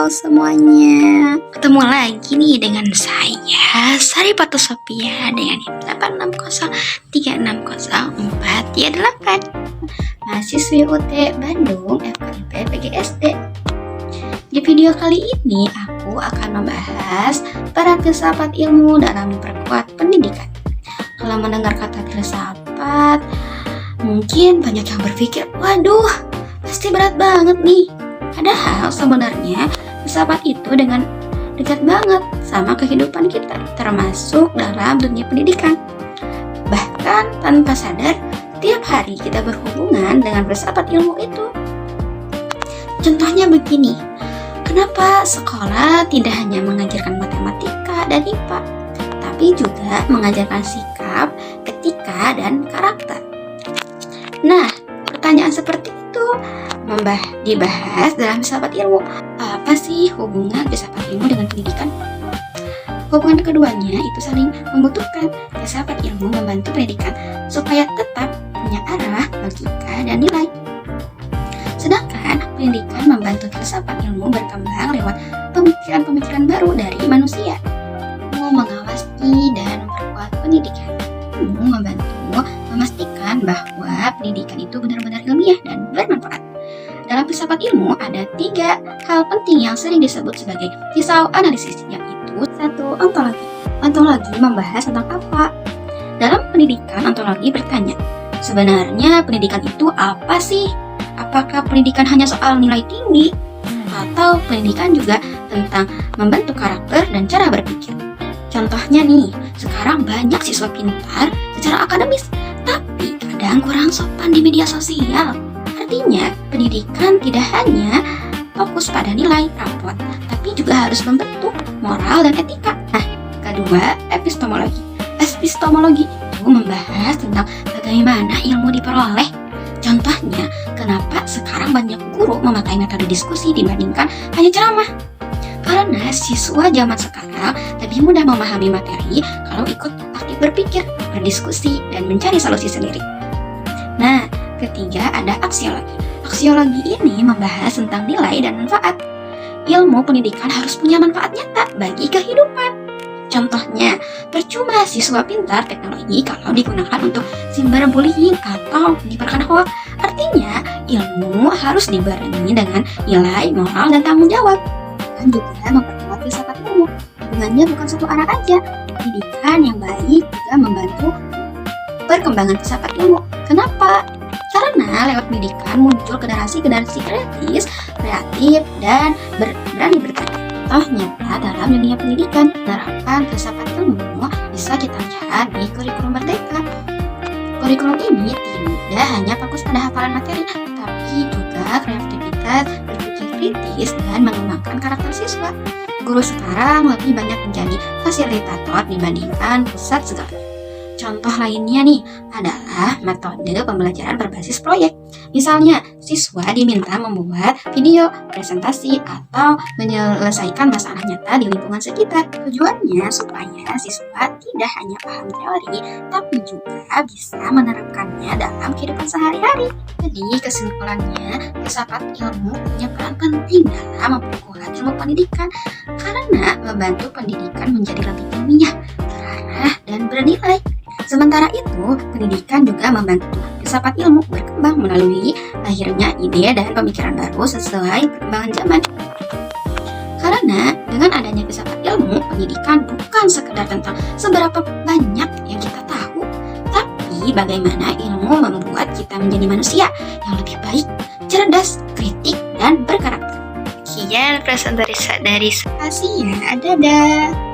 Halo semuanya, ketemu lagi nih dengan saya Sari Patu Sophia dengan NIM 860360438, mahasiswi UT Bandung FKIP PGSD. Di video kali ini aku akan membahas peran filsafat ilmu dalam memperkuat pendidikan. Kalau mendengar kata filsafat, mungkin banyak yang berpikir, waduh, pasti berat banget nih. Padahal sebenarnya filsafat itu dengan dekat banget sama kehidupan kita, termasuk dalam dunia pendidikan. Bahkan tanpa sadar, tiap hari kita berhubungan dengan filsafat ilmu itu. Contohnya begini, kenapa sekolah tidak hanya mengajarkan matematika dan IPA, tapi juga mengajarkan sikap, etika, dan karakter? Nah, pertanyaan seperti itu dibahas dalam filsafat ilmu. Apa sih hubungan filsafat ilmu dengan pendidikan? Hubungan keduanya itu saling membutuhkan. Filsafat ilmu membantu pendidikan supaya tetap punya arah, logika, dan nilai. Sedangkan pendidikan membantu filsafat ilmu berkembang lewat pemikiran-pemikiran baru dari manusia. Mengawasi dan memperkuat pendidikan. Membantu memastikan bahwa pendidikan itu benar-benar ilmiah dan bermanfaat. Dalam filsafat ilmu ada 3 hal penting yang sering disebut sebagai pisau analisis, yaitu 1. Ontologi. Ontologi membahas tentang apa? Dalam pendidikan, ontologi bertanya, sebenarnya pendidikan itu apa sih? Apakah pendidikan hanya soal nilai tinggi? Atau pendidikan juga tentang membentuk karakter dan cara berpikir? Contohnya nih, sekarang banyak siswa pintar secara akademis, tapi kadang kurang sopan di media sosial. Artinya, pendidikan tidak hanya fokus pada nilai rapot, tapi juga harus membentuk moral dan etika. Nah, kedua, epistemologi. Epistemologi itu membahas tentang bagaimana ilmu diperoleh. Contohnya, kenapa sekarang banyak guru memakai metode diskusi dibandingkan hanya ceramah? Karena siswa zaman sekarang lebih mudah memahami materi kalau ikut aktif berpikir, berdiskusi, dan mencari solusi sendiri. Nah, ketiga ada aksiologi. Aksiologi ini membahas tentang nilai dan manfaat. Ilmu pendidikan harus punya manfaat nyata bagi kehidupan. Contohnya, percuma siswa pintar teknologi kalau digunakan untuk cyberbullying atau menyebarkan hoax. Artinya, ilmu harus dibarengi dengan nilai, moral, dan tanggung jawab. Dan juga memperkuat filsafat ilmu. Hubungannya bukan satu arah aja. Pendidikan yang baik juga membantu perkembangan filsafat ilmu. Kenapa? Karena lewat pendidikan muncul generasi-generasi kritis, kreatif, dan berani bertanya. Toh nyata dalam dunia pendidikan, penerapan filsafat ilmu bisa kita lihat di kurikulum Merdeka. Kurikulum ini tidak hanya fokus pada hafalan materi, tapi juga kreativitas, berpikir kritis, dan mengembangkan karakter siswa. Guru sekarang lebih banyak menjadi fasilitator dibandingkan pusat segalanya. Contoh lainnya nih adalah metode pembelajaran berbasis proyek. Misalnya, siswa diminta membuat video, presentasi, atau menyelesaikan masalah nyata di lingkungan sekitar. Tujuannya supaya siswa tidak hanya paham teori, tapi juga bisa menerapkannya dalam kehidupan sehari-hari. Jadi, kesimpulannya, filsafat ilmu punya peran penting dalam memperkuat ilmu pendidikan karena membantu pendidikan menjadi lebih ilmiah, terarah, dan bernilai. Sementara itu, pendidikan juga membantu filsafat ilmu berkembang melalui lahirnya ide dan pemikiran baru sesuai perkembangan zaman. Karena dengan adanya filsafat ilmu, pendidikan bukan sekedar tentang seberapa banyak yang kita tahu, tapi bagaimana ilmu membuat kita menjadi manusia yang lebih baik, cerdas, kritik, dan berkarakter. Sekian presentasi dari saya. Dadah.